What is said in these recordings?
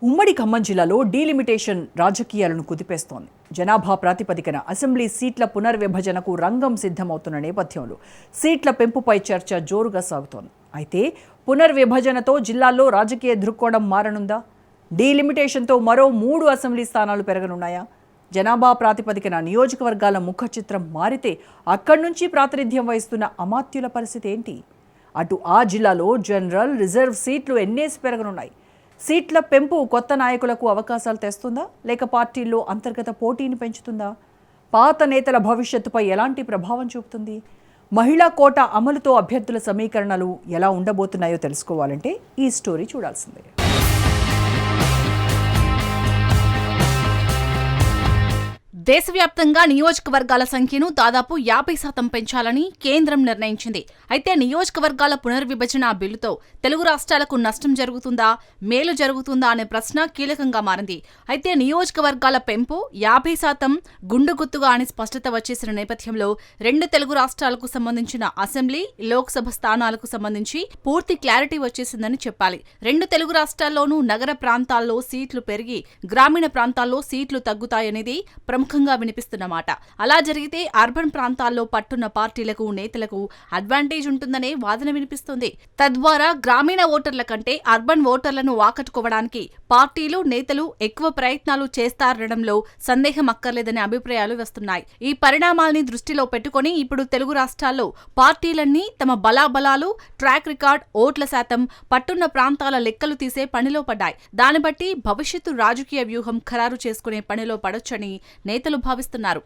ఉమ్మడి ఖమ్మం జిల్లాలో డీలిమిటేషన్ రాజకీయాలను కుదిపేస్తోంది. జనాభా ప్రాతిపదికన అసెంబ్లీ సీట్ల పునర్విభజనకు రంగం సిద్ధమవుతున్న నేపథ్యంలో సీట్ల పెంపుపై చర్చ జోరుగా సాగుతోంది. అయితే పునర్విభజనతో జిల్లాల్లో రాజకీయ దృక్కోణం మారనుందా? డీలిమిటేషన్తో మరో 3 అసెంబ్లీ స్థానాలు పెరగనున్నాయా? జనాభా ప్రాతిపదికన నియోజకవర్గాల ముఖ చిత్రం మారితే అక్కడి నుంచి ప్రాతినిధ్యం వహిస్తున్న అమాత్యుల పరిస్థితి ఏంటి? అటు ఆ జిల్లాలో జనరల్, రిజర్వ్ సీట్లు ఎన్నేసి పెరగనున్నాయి? సీట్ల పెంపు కొత్త నాయకులకు అవకాశాలు తెస్తుందా, లేక పార్టీల్లో అంతర్గత పోటీని పెంచుతుందా? పాత నేతల భవిష్యత్తుపై ఎలాంటి ప్రభావం చూపుతుంది? మహిళా కోటా అమలుతో అభ్యర్థుల సమీకరణలు ఎలా ఉండబోతున్నాయో తెలుసుకోవాలంటే ఈ స్టోరీ చూడాల్సిందే. దేశవ్యాప్తంగా నియోజకవర్గాల సంఖ్యను దాదాపు 50% పెంచాలని కేంద్రం నిర్ణయించింది. అయితే నియోజకవర్గాల పునర్విభజన బిల్లుతో తెలుగు రాష్ట్రాలకు నష్టం జరుగుతుందా, మేలు జరుగుతుందా అనే ప్రశ్న కీలకంగా మారింది. అయితే నియోజకవర్గాల పెంపు 50% గుండుగుత్తుగా అని స్పష్టత వచ్చేసిన నేపథ్యంలో 2 తెలుగు రాష్ట్రాలకు సంబంధించిన అసెంబ్లీ, లోక్సభ స్థానాలకు సంబంధించి పూర్తి క్లారిటీ వచ్చేసిందని చెప్పాలి. 2 తెలుగు రాష్ట్రాల్లోనూ నగర ప్రాంతాల్లో సీట్లు పెరిగి గ్రామీణ ప్రాంతాల్లో సీట్లు తగ్గుతాయనేది ప్రముఖంగా వినిపిస్తున్నమాట. అలా జరిగితే అర్బన్ ప్రాంతాల్లో పట్టున్న పార్టీలకు, నేతలకు అడ్వాంటేజ్ ఉంటుందనే వాదన వినిపిస్తుంది. తద్వారా గ్రామీణ ఓటర్ల కంటే అర్బన్ ఓటర్లను ఆకట్టుకోవడానికి పార్టీలు, నేతలు ఎక్కువ ప్రయత్నాలు చేస్తారనడంలో సందేహం అక్కర్లేదనే అభిప్రాయాలు వస్తున్నాయి. ఈ పరిణామాల్ని దృష్టిలో పెట్టుకుని ఇప్పుడు తెలుగు రాష్ట్రాల్లో పార్టీలన్నీ తమ బలాబలాలు, ట్రాక్ రికార్డ్, ఓట్ల శాతం, పట్టున్న ప్రాంతాల లెక్కలు తీసే పనిలో పడ్డాయి. దాన్ని బట్టి భవిష్యత్తు రాజకీయ వ్యూహం ఖరారు చేసుకునే పనిలో పడొచ్చని నేతలు భావిస్తున్నారు.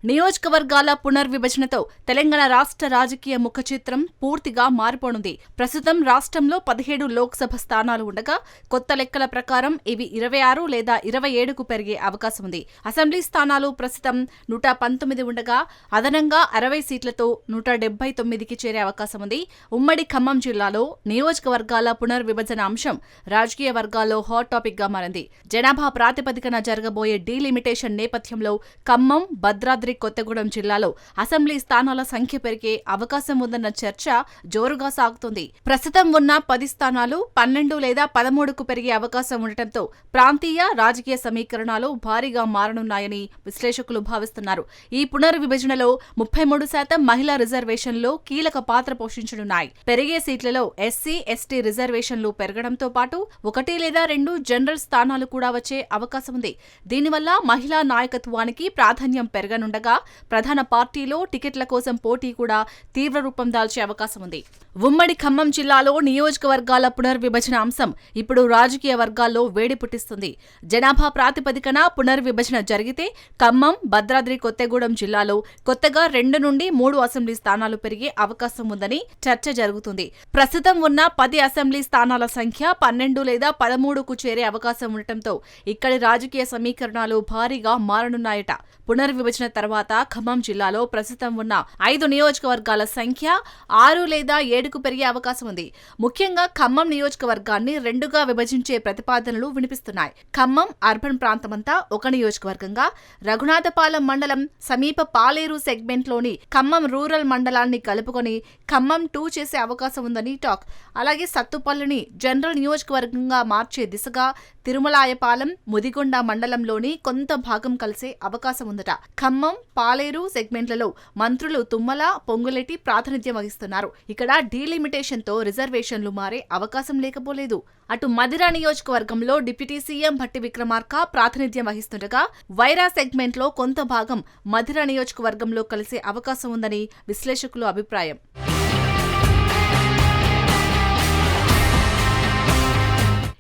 నియోజకవర్గాల పునర్విభజనతో తెలంగాణ రాష్ట్ర రాజకీయ ముఖ చిత్రం పూర్తిగా మారిపోనుంది. ప్రస్తుతం రాష్ట్రంలో 17 లోక్సభ స్థానాలు ఉండగా కొత్త లెక్కల ప్రకారం ఇవి 26 లేదా 27కు పెరిగే అవకాశం ఉంది. అసెంబ్లీ స్థానాలు ప్రస్తుతం 119 ఉండగా అదనంగా 60 సీట్లతో 179కి చేరే అవకాశం ఉంది. ఉమ్మడి ఖమ్మం జిల్లాలో నియోజకవర్గాల పునర్విభజన అంశం రాజకీయ వర్గాల్లో హాట్ టాపిక్ గా మారింది. జనాభా ప్రాతిపదికన జరగబోయే డీలిమిటేషన్ నేపథ్యంలో ఖమ్మం, భద్రాద్రి కొత్తగూడెం జిల్లాలో అసెంబ్లీ స్థానాల సంఖ్య పెరిగే అవకాశం ఉందన్న చర్చ జోరుగా సాగుతుంది. ప్రస్తుతం ఉన్న 10 స్థానాలు 12 లేదా 13కు పెరిగే అవకాశం ఉండటంతో ప్రాంతీయ రాజకీయ సమీకరణాలు భారీగా మారనున్నాయని విశ్లేషకులు భావిస్తున్నారు. ఈ పునర్విభజనలో 33% మహిళా రిజర్వేషన్లు కీలక పాత్ర పోషించనున్నాయి. పెరిగే సీట్లలో ఎస్సీ, ఎస్టీ రిజర్వేషన్లు పెరగడంతో పాటు 1 లేదా 2 జనరల్ స్థానాలు కూడా వచ్చే అవకాశం ఉంది. దీనివల్ల మహిళా నాయకత్వానికి ప్రాధాన్యం పెరగనుండగా ప్రధాన పార్టీలో టికెట్ల కోసం పోటీ కూడా తీవ్ర రూపం దాల్చే అవకాశం ఉంది. ఉమ్మడి ఖమ్మం జిల్లాలో నియోజకవర్గాల పునర్విభజన అంశం ఇప్పుడు రాజకీయ వర్గాల్లో వేడి పుట్టిస్తుంది. జనాభా ప్రాతిపదికన పునర్విభజన జరిగితే ఖమ్మం, భద్రాద్రి కొత్తగూడెం జిల్లాలో కొత్తగా 2 నుండి 3 అసెంబ్లీ స్థానాలు పెరిగే అవకాశం ఉందని చర్చ జరుగుతుంది. ప్రస్తుతం ఉన్న 10 అసెంబ్లీ స్థానాల సంఖ్య 12 లేదా 13కు చేరే అవకాశం ఉండటంతో ఇక్కడి రాజకీయ సమీకరణాలు భారీగా మారనున్నాయట. పునర్విభజన తర్వాత ఖమ్మం జిల్లాలో ప్రస్తుతం ఉన్న 5 నియోజకవర్గాల సంఖ్య 6 లేదా 7కు పెరిగే అవకాశం ఉంది. ముఖ్యంగా ఖమ్మం నియోజకవర్గాన్ని 2గా విభజించే ప్రతిపాదనలు వినిపిస్తున్నాయి. ఖమ్మం అర్బన్ ప్రాంతమంతా ఒక నియోజకవర్గంగా, రఘునాథపాలెం మండలం సమీప పాలేరు సెగ్మెంట్లోని ఖమ్మం రూరల్ మండలాన్ని కలుపుకొని ఖమ్మం 2 చేసే అవకాశం ఉందని టాక్. అలాగే సత్తుపల్లిని జనరల్ నియోజకవర్గంగా మార్చే దిశగా తిరుమలాయపాలెం, ముదిగొండ మండలంలోని కొంత భాగం కలిసే అవకాశం ఉందట. ఖమ్మం, పాలేరు సెగ్మెంట్లలో మంత్రులు తుమ్మల, పొంగులేటి ప్రాతినిధ్యం వహిస్తున్నారు. ఇక్కడ డీలిమిటేషన్తో రిజర్వేషన్లు మారే అవకాశం లేకపోలేదు. అటు మధిర నియోజకవర్గంలో డిప్యూటీ సీఎం భట్టి విక్రమార్క ప్రాతినిధ్యం వహిస్తుండగా వైరా సెగ్మెంట్లో కొంత భాగం మధిర నియోజకవర్గంలో కలిసే అవకాశం ఉందని విశ్లేషకుల అభిప్రాయం.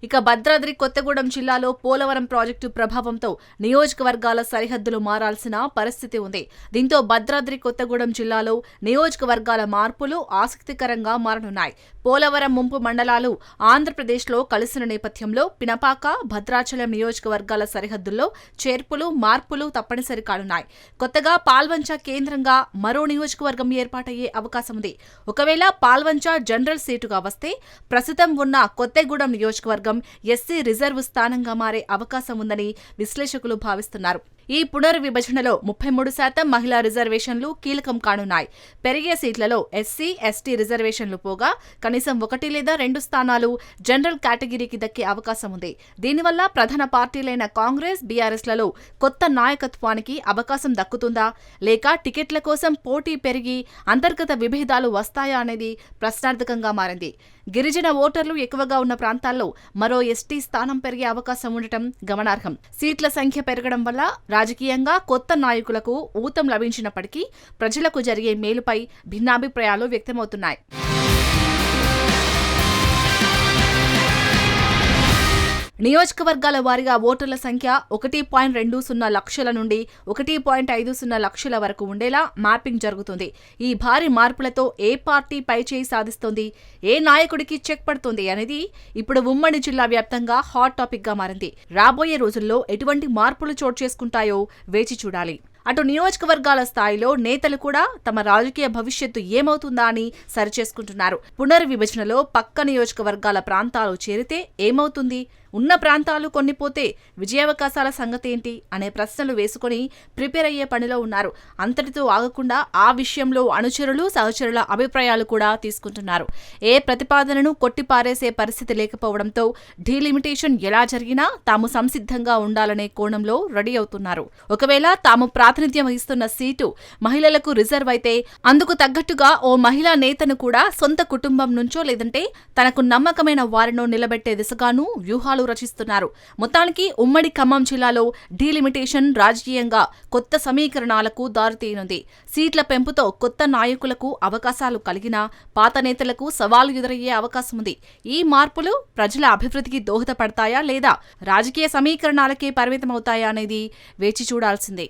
ఇక భద్రాద్రి కొత్తగూడెం జిల్లాలో పోలవరం ప్రాజెక్టు ప్రభావంతో నియోజకవర్గాల సరిహద్దులు మారాల్సిన పరిస్థితి ఉంది. దీంతో భద్రాద్రి కొత్తగూడెం జిల్లాలో నియోజకవర్గాల మార్పులు ఆసక్తికరంగా మారనున్నాయి. పోలవరం ముంపు మండలాలు ఆంధ్రప్రదేశ్లో కలిసిన నేపథ్యంలో పినపాక, భద్రాచలం నియోజకవర్గాల సరిహద్దుల్లో చేర్పులు, మార్పులు తప్పనిసరి కానున్నాయి. కొత్తగా పాల్వంచ కేంద్రంగా మరో నియోజకవర్గం ఏర్పాటయ్యే అవకాశం ఉంది. ఒకవేళ పాల్వంచ జనరల్ సీటుగా వస్తే ప్రస్తుతం ఉన్న కొత్తగూడెం నియోజకవర్గం ఎస్సీ రిజర్వ్ స్థానంగా మారే అవకాశం ఉందని విశ్లేషకులు భావిస్తున్నారు. ఈ పునర్విభజనలో 33% మహిళా రిజర్వేషన్లు కీలకం కానున్నాయి. పెరిగే సీట్లలో ఎస్సీ, ఎస్టీ రిజర్వేషన్లు పోగా కనీసం 1 లేదా 2 స్థానాలు జనరల్ కేటగిరీకి దక్కే అవకాశం ఉంది. దీనివల్ల ప్రధాన పార్టీలైన కాంగ్రెస్, బీఆర్ఎస్లలో కొత్త నాయకత్వానికి అవకాశం దక్కుతుందా, లేక టికెట్ల కోసం పోటీ పెరిగి అంతర్గత విభేదాలు వస్తాయా అనేది ప్రశ్నార్థకంగా మారింది. గిరిజన ఓటర్లు ఎక్కువగా ఉన్న ప్రాంతాల్లో మరో ఎస్టీ స్థానం పెరిగే అవకాశం ఉండటం గమనార్హం. సీట్ల సంఖ్య పెరగడం వల్ల రాజకీయంగా కొత్త నాయకులకు ఊతం లభించినప్పటికీ ప్రజలకు జరిగే మేలుపై భిన్నాభిప్రాయాలు వ్యక్తమవుతున్నాయి. నియోజకవర్గాల వారీగా ఓటర్ల సంఖ్య 1.20 లక్షల నుండి 1.50 లక్షల వరకు ఉండేలా మ్యాపింగ్ జరుగుతుంది. ఈ భారీ మార్పులతో ఏ పార్టీ పైచేయి సాధిస్తోంది, ఏ నాయకుడికి చెక్ పడుతుంది అనేది ఇప్పుడు ఉమ్మడి జిల్లా వ్యాప్తంగా హాట్ టాపిక్ గా మారింది. రాబోయే రోజుల్లో ఎటువంటి మార్పులు చోటు చేసుకుంటాయో వేచి చూడాలి. అటు నియోజకవర్గాల స్థాయిలో నేతలు కూడా తమ రాజకీయ భవిష్యత్తు ఏమవుతుందా అని సరిచేసుకుంటున్నారు. పునర్విభజనలో పక్క నియోజకవర్గాల ప్రాంతాలు చేరితే ఏమవుతుంది, ఉన్న ప్రాంతాలు కొన్ని పోతే విజయావకాశాల సంగతి ఏంటి అనే ప్రశ్నలు వేసుకుని ప్రిపేర్ అయ్యే పనిలో ఉన్నారు. అంతటితో ఆగకుండా ఆ విషయంలో అనుచరులు, సహచరుల అభిప్రాయాలు కూడా తీసుకుంటున్నారు. ఏ ప్రతిపాదనను కొట్టిపారేసే పరిస్థితి లేకపోవడంతో డీలిమిటేషన్ ఎలా జరిగినా తాము సంసిద్ధంగా ఉండాలనే కోణంలో రెడీ అవుతున్నారు. ఒకవేళ తాము ప్రాతినిధ్యం వహిస్తున్న సీటు మహిళలకు రిజర్వ్ అయితే అందుకు తగ్గట్టుగా ఓ మహిళా నేతను కూడా సొంత కుటుంబం నుంచో లేదంటే తనకు నమ్మకమైన వారినో నిలబెట్టే దిశగానూ వ్యూహాలు రచిస్తున్నారు. మొత్తానికి ఉమ్మడి ఖమ్మం జిల్లాలో డీలిమిటేషన్ రాజకీయంగా కొత్త సమీకరణాలకు దారితీయనుంది. సీట్ల పెంపుతో కొత్త నాయకులకు అవకాశాలు కలిగినా పాత నేతలకు సవాలు ఎదురయ్యే అవకాశం ఉంది. ఈ మార్పులు ప్రజల అభివృద్ధికి దోహదపడతాయా లేదా రాజకీయ సమీకరణాలకే పరిమితమవుతాయా అనేది వేచి చూడాల్సిందే.